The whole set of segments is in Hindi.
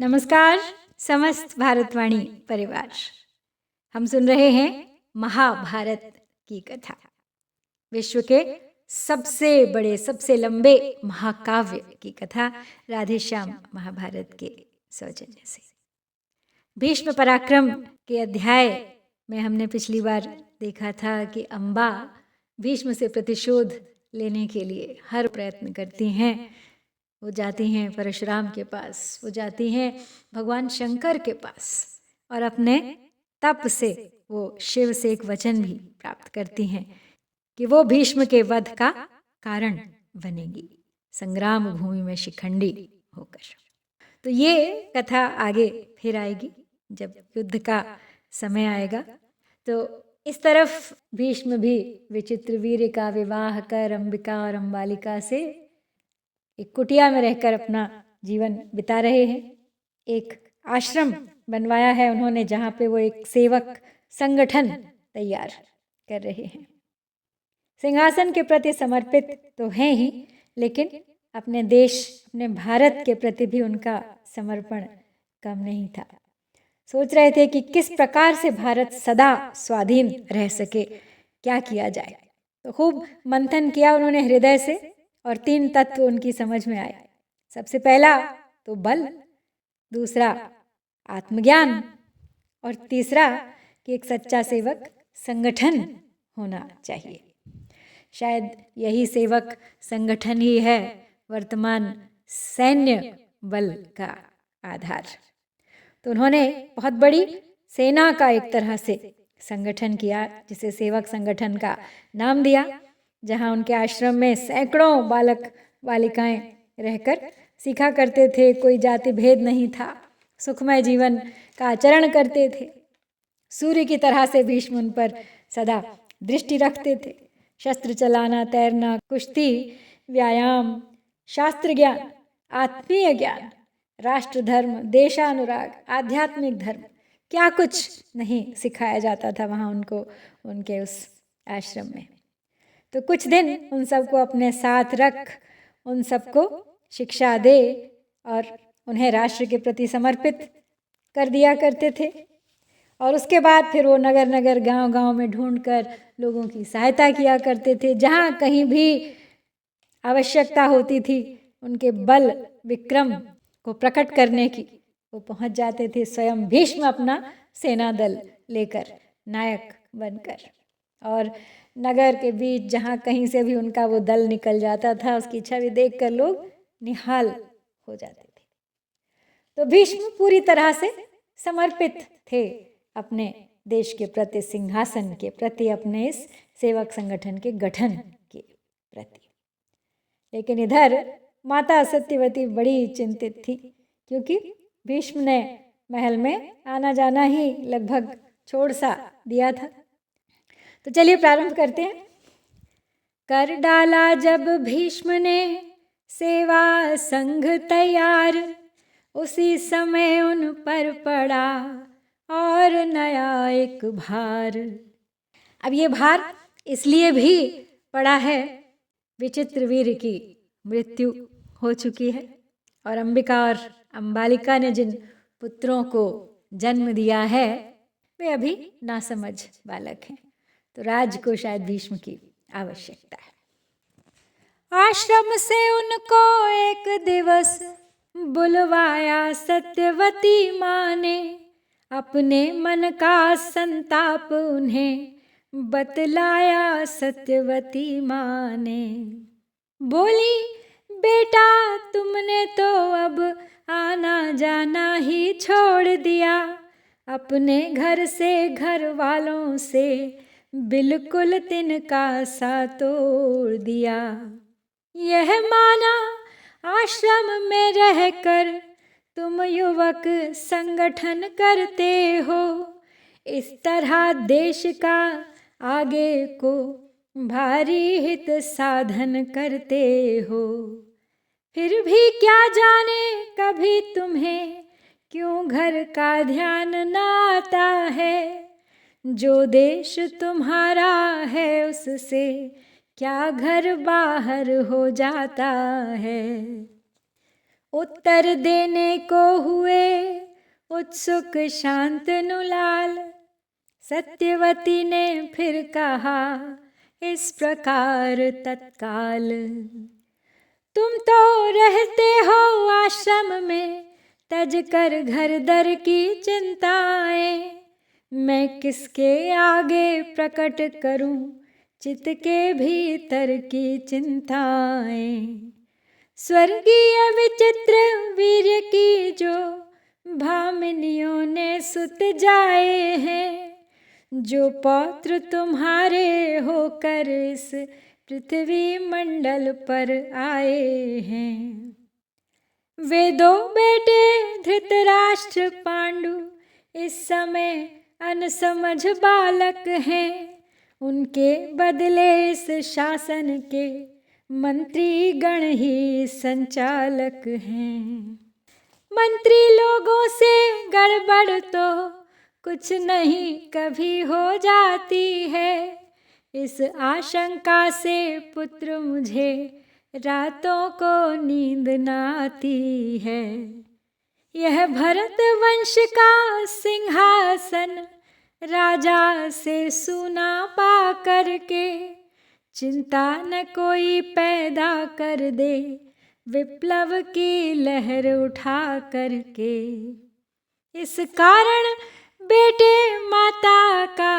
नमस्कार समस्त भारतवाणी परिवार। हम सुन रहे हैं महाभारत की कथा। विश्व के सबसे बड़े सबसे लंबे महाकाव्य की कथा राधेश्याम महाभारत के सौजन्य से। भीष्म पराक्रम के अध्याय में हमने पिछली बार देखा था कि अम्बा भीष्म से प्रतिशोध लेने के लिए हर प्रयत्न करती हैं। वो जाती हैं परशुराम के पास, वो जाती हैं भगवान शंकर के पास और अपने तप से वो शिव से एक वचन भी प्राप्त करती हैं कि वो भीष्म के वध का कारण बनेगी, संग्राम भूमि में शिखंडी होकर। तो ये कथा आगे फिर आएगी जब युद्ध का समय आएगा। तो इस तरफ भीष्म भी विचित्र वीर का विवाह कर अंबिका और अंबालिका से एक कुटिया में रहकर अपना जीवन बिता रहे हैं। एक आश्रम बनवाया है उन्होंने जहाँ पे वो एक सेवक संगठन तैयार कर रहे हैं। सिंहासन के प्रति समर्पित तो हैं ही, लेकिन अपने देश अपने भारत के प्रति भी उनका समर्पण कम नहीं था। सोच रहे थे कि किस प्रकार से भारत सदा स्वाधीन रह सके, क्या किया जाए। तो खूब मंथन किया उन्होंने हृदय से और 3 तत्व उनकी समझ में आए। सबसे पहला तो बल, दूसरा आत्मज्ञान और तीसरा कि एक सच्चा सेवक संगठन होना चाहिए। शायद यही सेवक संगठन ही है वर्तमान सैन्य बल का आधार। तो उन्होंने बहुत बड़ी सेना का एक तरह से संगठन किया जिसे सेवक संगठन का नाम दिया, जहाँ उनके आश्रम में सैकड़ों बालक बालिकाएं रहकर सीखा करते थे। कोई जाति भेद नहीं था, सुखमय जीवन का आचरण करते थे। सूर्य की तरह से भीष्म उन पर सदा दृष्टि रखते थे। शस्त्र चलाना, तैरना, कुश्ती, व्यायाम, शास्त्र ज्ञान, आत्मीय ज्ञान, राष्ट्र धर्म, देशानुराग, आध्यात्मिक धर्म, क्या कुछ नहीं सिखाया जाता था वहाँ उनको उनके उस आश्रम में। तो कुछ दिन उन सबको अपने साथ रख उन सबको शिक्षा दे और उन्हें राष्ट्र के प्रति समर्पित कर दिया करते थे। और उसके बाद फिर वो नगर नगर गांव गांव में ढूंढकर लोगों की सहायता किया करते थे। जहाँ कहीं भी आवश्यकता होती थी उनके बल विक्रम को प्रकट करने की, वो पहुंच जाते थे स्वयं भीष्म अपना सेना दल लेकर, नायक बनकर। और नगर के बीच जहाँ कहीं से भी उनका वो दल निकल जाता था, उसकी छवि देखकर लोग निहाल हो जाते थे। तो भीष्म पूरी तरह से समर्पित थे अपने देश के प्रति, सिंहासन के प्रति, अपने इस सेवक संगठन के गठन के प्रति। लेकिन इधर माता सत्यवती बड़ी चिंतित थी, क्योंकि भीष्म ने महल में आना जाना ही लगभग छोड़ सा दिया था। तो चलिए प्रारंभ करते हैं। कर डाला जब भीष्म ने सेवा संग तैयार, उसी समय उन पर पड़ा और नया एक भार। अब ये भार इसलिए भी पड़ा है, विचित्र वीर की मृत्यु हो चुकी है और अंबिका और अंबालिका ने जिन पुत्रों को जन्म दिया है वे अभी नासमझ बालक हैं। तो राज को शायद भीष्म की आवश्यकता है। आश्रम से उनको एक दिवस बुलवाया सत्यवती माँ ने, अपने मन का संताप उन्हें बतलाया सत्यवती माँ ने। बोली, बेटा तुमने तो अब आना जाना ही छोड़ दिया, अपने घर से घर वालों से बिल्कुल तिनका सा तोड़ दिया। यह माना आश्रम में रहकर तुम युवक संगठन करते हो, इस तरह देश का आगे को भारी हित साधन करते हो। फिर भी क्या जाने कभी तुम्हें क्यों घर का ध्यान न आता है, जो देश तुम्हारा है उससे क्या घर बाहर हो जाता है। उत्तर देने को हुए उत्सुक शांतनु लाल। सत्यवती ने फिर कहा इस प्रकार तत्काल, तुम तो रहते हो आश्रम में, तज कर घर दर की चिंताएं। मैं किसके आगे प्रकट करूं चित्त के भीतर की चिंताएं। स्वर्गीय विचित्र वीर्य की जो भामिनियों ने सुत जाए हैं, जो पौत्र तुम्हारे होकर इस पृथ्वी मंडल पर आए हैं। वे दो बेटे धृतराष्ट्र पांडु इस समय अनसमझ बालक हैं। उनके बदले इस शासन के मंत्री गण ही संचालक हैं। मंत्री लोगों से गड़बड़ तो कुछ नहीं कभी हो जाती है। इस आशंका से पुत्र मुझे रातों को नींद न आती है। यह भरत वंश का सिंहासन राजा से सुना पा करके, चिंता न कोई पैदा कर दे विप्लव की लहर उठा करके। इस कारण बेटे माता का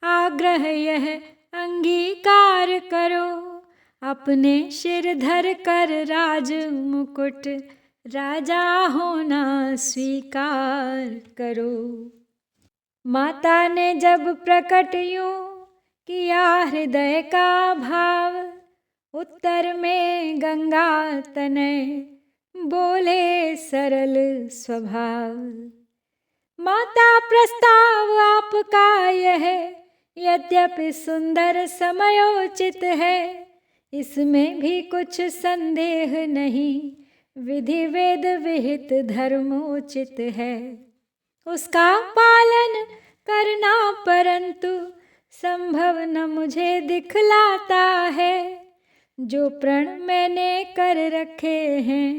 आग्रह यह अंगीकार करो, अपने सिर धर कर राज मुकुट राजा होना स्वीकार करो। माता ने जब प्रकट यूं किया हृदय का भाव, उत्तर में गंगा तनय बोले सरल स्वभाव। माता प्रस्ताव आपका यह यद्यपि सुंदर समयोचित है, इसमें भी कुछ संदेह नहीं, विधि वेद विहित धर्मोचित है। उसका पालन करना परंतु संभव न मुझे दिखलाता है। जो प्रण मैंने कर रखे हैं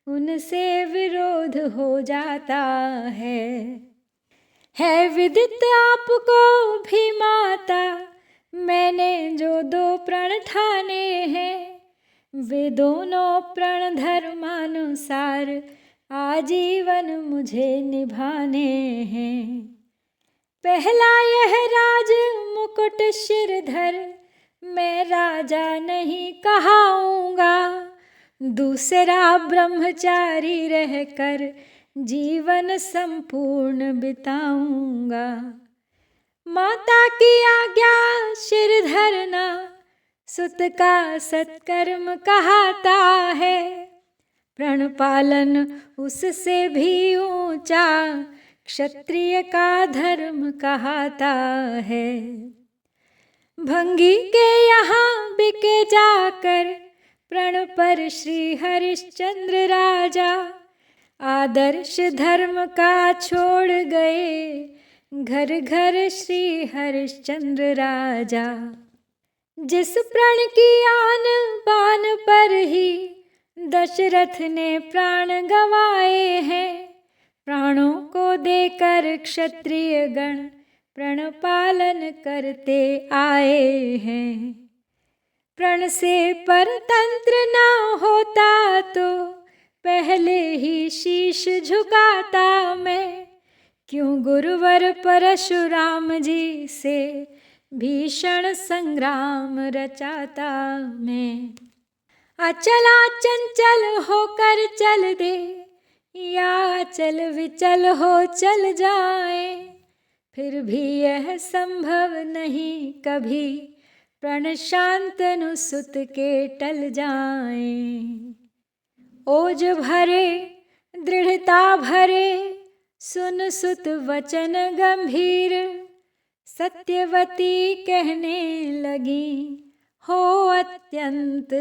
उनसे विरोध हो जाता है विदित आपको भी माता, मैंने जो दो प्रण ठाने हैं, वे दोनों प्रण धर्मानुसार आजीवन मुझे निभाने हैं। पहला यह राज मुकुट शिरधर मैं राजा नहीं कहाऊंगा, दूसरा ब्रह्मचारी रहकर जीवन संपूर्ण बिताऊंगा। माता की आज्ञा सिर धरना सुत का सत्कर्म कहाता है, प्रण पालन उससे भी ऊंचा क्षत्रिय का धर्म कहाता है। भंगी के यहाँ बिके जाकर प्रण पर श्री हरिश्चंद्र राजा, आदर्श धर्म का छोड़ गए घर घर श्री हरिश्चंद्र राजा। जिस प्रण की आन बान पर ही दशरथ ने प्राण गंवाए हैं, प्राणों को देकर क्षत्रिय गण प्रण पालन करते आए हैं। प्रण से परतंत्र ना होता तो पहले ही शीश झुकाता मैं, क्यों गुरुवर परशुराम जी से भीषण संग्राम रचाता मैं। अचला चंचल होकर चल दे या चल विचल हो चल जाए, फिर भी यह संभव नहीं कभी प्रण शांतनु सुत के टल जाए। ओज भरे दृढ़ता भरे सुन सुत वचन गंभीर, सत्यवती कहने लगी हो अत्यंत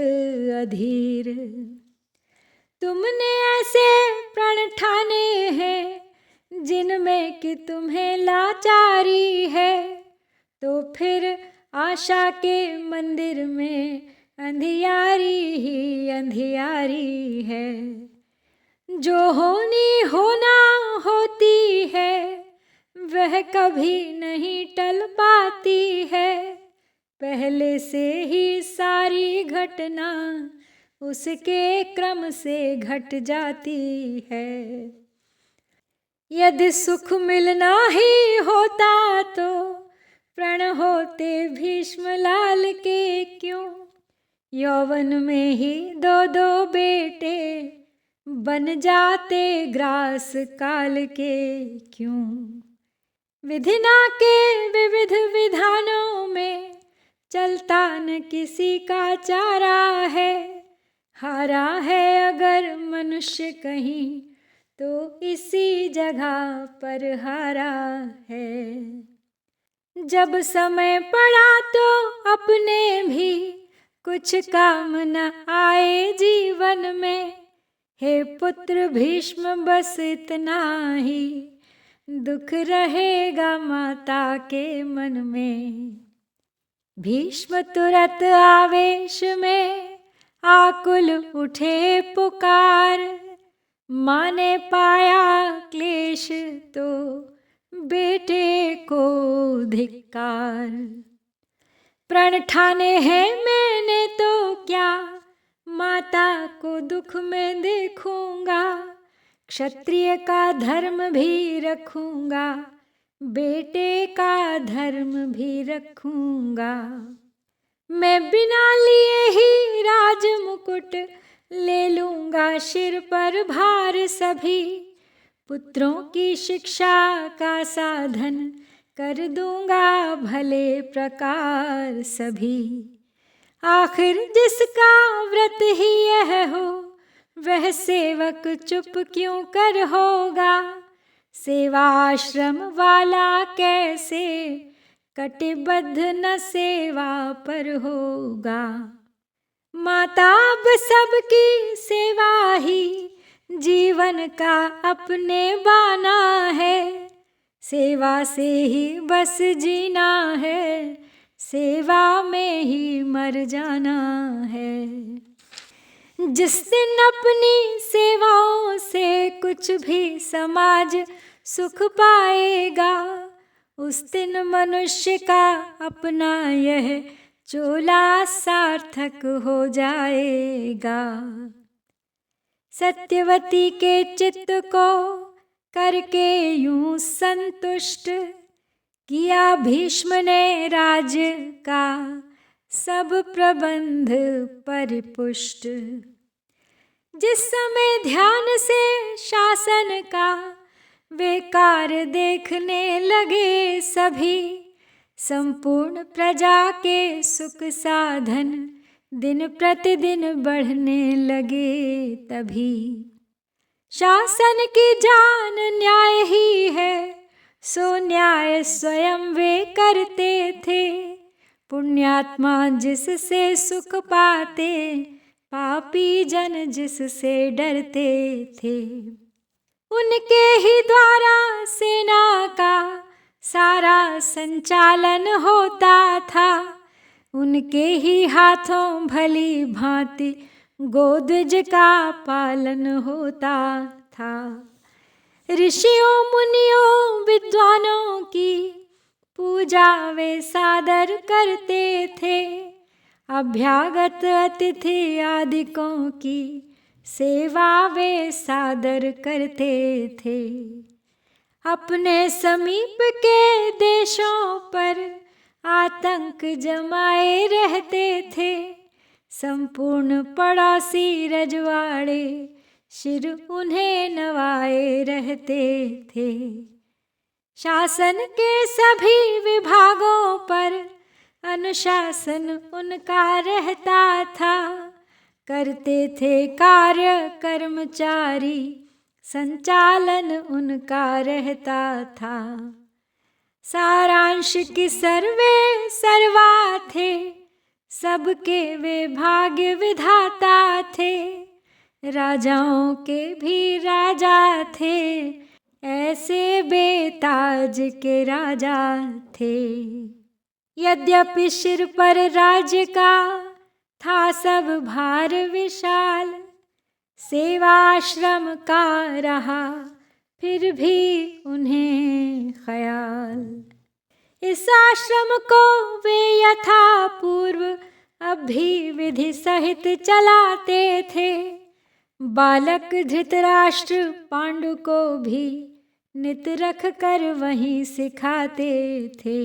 अधीर। तुमने ऐसे प्रण ठाने हैं जिनमें कि तुम्हें लाचारी है, तो फिर आशा के मंदिर में अंधियारी ही अंधियारी है। जो होनी होना होती है वह कभी नहीं टल पाती है। पहले से ही सारी घटना उसके क्रम से घट जाती है। यदि सुख मिलना ही होता तो प्रण होते भीष्म लाल के क्यों। यौवन में ही दो दो बेटे बन जाते ग्रास काल के क्यों। विधिना के विविध विधानों में चलता न किसी का चारा है। हारा है अगर मनुष्य कहीं तो इसी जगह पर हारा है। जब समय पड़ा तो अपने भी कुछ काम न आए जीवन में। हे पुत्र भीष्म बस इतना ही दुख रहेगा माता के मन में। भीष्म तुरंत आवेश में आकुल उठे पुकार। माँ ने पाया क्लेश तो बेटे को धिक्कार। प्रण ठाने हैं मैंने तो क्या माता को दुख में देखूंगा। क्षत्रिय का धर्म भी रखूंगा बेटे का धर्म भी रखूंगा। मैं बिना लिए ही राज मुकुट ले लूंगा सिर पर भार सभी। पुत्रों की शिक्षा का साधन कर दूंगा भले प्रकार सभी। आखिर जिसका व्रत ही यह हो वह सेवक चुप क्यों कर होगा। सेवाश्रम वाला कैसे कटिबद्ध न सेवा पर होगा। माता अब सबकी सेवा ही जीवन का अपने बाना है। सेवा से ही बस जीना है सेवा में ही मर जाना है। जिस दिन अपनी सेवाओं से कुछ भी समाज सुख पाएगा उस दिन मनुष्य का अपना यह चोला सार्थक हो जाएगा। सत्यवती के चित्त को करके यूं संतुष्ट किया भीष्म ने राज्य का सब प्रबंध परिपुष्ट। जिस समय ध्यान से शासन का वे कार्य देखने लगे सभी। संपूर्ण प्रजा के सुख साधन दिन प्रतिदिन बढ़ने लगे तभी। शासन की जान न्याय ही है सो न्याय स्वयं वे करते थे। पुण्यात्मा जिससे सुख पाते पापी जन जिससे डरते थे। उनके ही द्वारा सेना का सारा संचालन होता था। उनके ही हाथों भली भांति गोध्वज का पालन होता था। ऋषियों मुनियों विद्वानों की पूजा वे सादर करते थे। अभ्यागत अतिथि आदिकों की सेवा वे सादर करते थे। अपने समीप के देशों पर आतंक जमाए रहते थे। संपूर्ण पड़ोसी रजवाड़े सिर उन्हें नवाए रहते थे। शासन के सभी विभागों पर अनुशासन उनका रहता था। करते थे कार्य कर्मचारी संचालन उनका रहता था। सारांश की सर्वे सर्वा थे सबके वे भाग्य विधाता थे। राजाओं के भी राजा थे ऐसे बेताज के राजा थे। यद्यपि सिर पर राज्य का था सब भार विशाल। सेवाश्रम का रहा फिर भी उन्हें ख्याल। इस आश्रम को वे यथा पूर्व अब भी विधि सहित चलाते थे। बालक धृतराष्ट्र पांडु को भी नित रख कर वहीं सिखाते थे।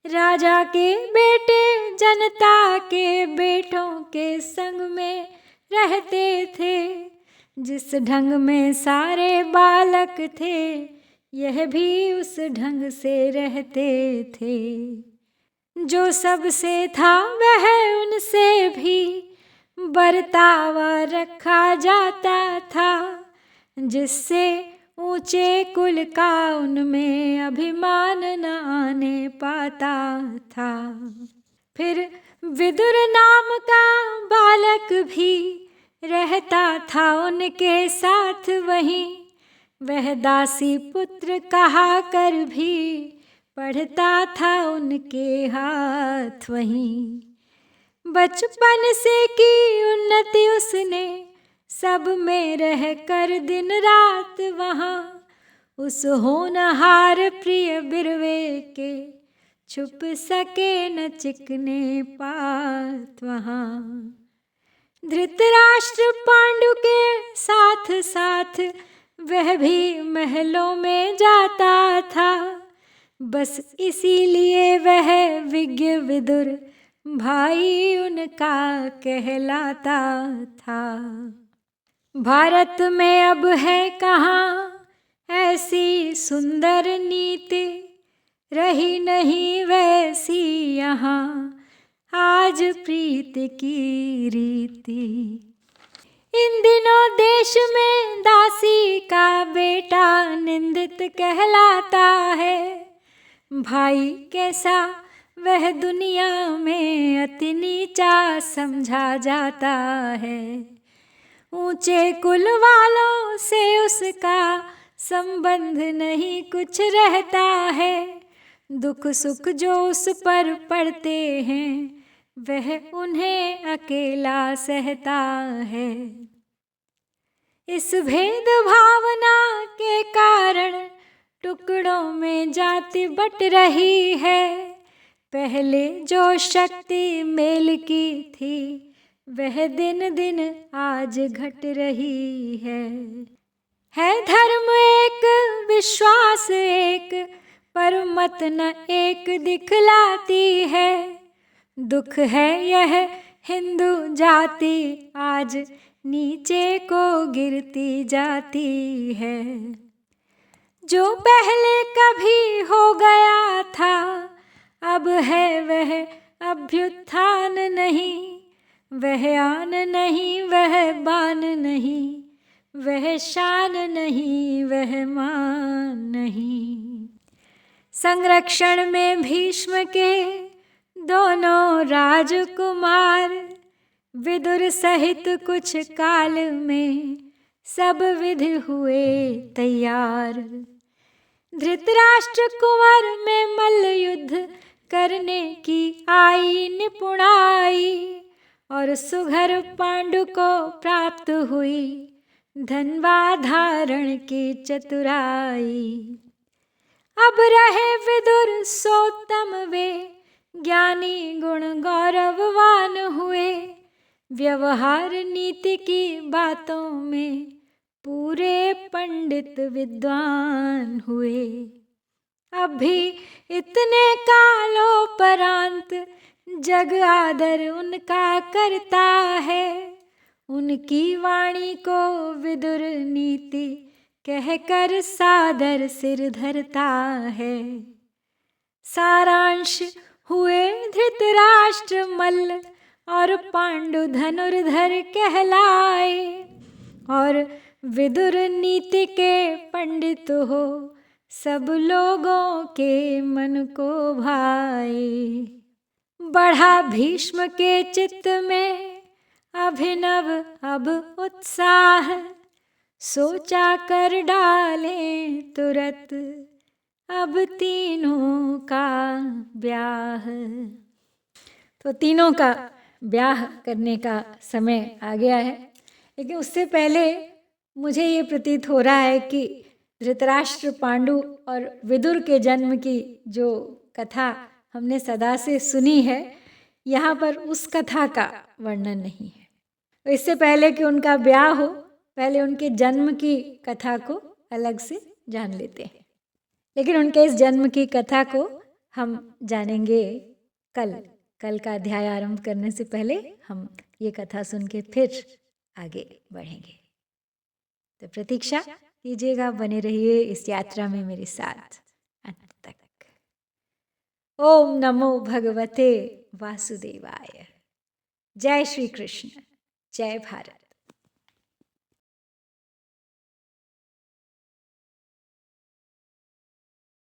राजा के बेटे जनता के बेटों के संग में रहते थे। जिस ढंग में सारे बालक थे यह भी उस ढंग से रहते थे। जो सबसे था वह उनसे भी बरतावा रखा जाता था। जिससे ऊंचे कुल का उनमें अभिमान न आने पाता था। फिर विदुर नाम का बालक भी रहता था उनके साथ वहीं। वह दासी पुत्र कहा कर भी पढ़ता था उनके हाथ वहीं। बचपन से की उन्नति उसने सब में रह कर दिन रात वहाँ। उस होनहार प्रिय बिरवे के छुप सके न चिकने पात वहाँ। धृतराष्ट्र पांडु के साथ साथ वह भी महलों में जाता था। बस इसीलिए वह विज्ञ विदुर भाई उनका कहलाता था। भारत में अब है कहाँ ऐसी सुंदर नीति, रही नहीं वैसी यहाँ आज प्रीत की रीति। इन दिनों देश में दासी का बेटा निंदित कहलाता है। भाई कैसा वह दुनिया में अति नीचा समझा जाता है। ऊंचे कुल वालों से उसका संबंध नहीं कुछ रहता है। दुख सुख जो उस पर पड़ते हैं वह उन्हें अकेला सहता है। इस भेद भावना के कारण टुकड़ों में जाति बट रही है। पहले जो शक्ति मेल की थी वह दिन दिन आज घट रही है धर्म एक विश्वास एक पर मत न एक दिखलाती है। दुख है यह हिंदू जाति आज नीचे को गिरती जाती है। जो पहले कभी हो गया था अब है वह अभ्युत्थान नहीं। वह आन नहीं वह बान नहीं, वह शान नहीं वह मान नहीं। संरक्षण में भीष्म के दोनों राजकुमार विदुर सहित कुछ काल में सब विधि हुए तैयार। धृतराष्ट्र कुंवर में मल्ल युद्ध करने की आई निपुणाई और सुघर पांडु को प्राप्त हुई धनवा धारण की चतुराई। अब रहे विदुर सोत्तम वे ज्ञानी गुण गौरववान हुए। व्यवहार नीति की बातों में पूरे पंडित विद्वान हुए। अब भी इतने कालोपरांत जग आदर उनका करता है। उनकी वाणी को विदुर नीति कहकर सादर सिर धरता है। सारांश हुए धृतराष्ट्र मल्ल और पांडु धनुर्धर कहलाए और विदुर नीति के पंडित हो सब लोगों के मन को भाए। बढ़ा भीष्म के चित्त में अभिनव अब उत्साह, सोचा कर डाले तुरत अब तीनों का ब्याह। तो तीनों का ब्याह करने का समय आ गया है। लेकिन उससे पहले मुझे ये प्रतीत हो रहा है कि धृतराष्ट्र, पांडु और विदुर के जन्म की जो कथा हमने सदा से सुनी है, यहाँ पर उस कथा का वर्णन नहीं है। तो इससे पहले कि उनका ब्याह हो, पहले उनके जन्म की कथा को अलग से जान लेते हैं। लेकिन उनके इस जन्म की कथा को हम जानेंगे कल का अध्याय आरंभ करने से पहले हम ये कथा सुन के फिर आगे बढ़ेंगे। तो प्रतीक्षा कीजिएगा, बने रहिए इस यात्रा में मेरे साथ अंत तक। ओम नमो भगवते वासुदेवाय। जय श्री कृष्ण, जय भारत।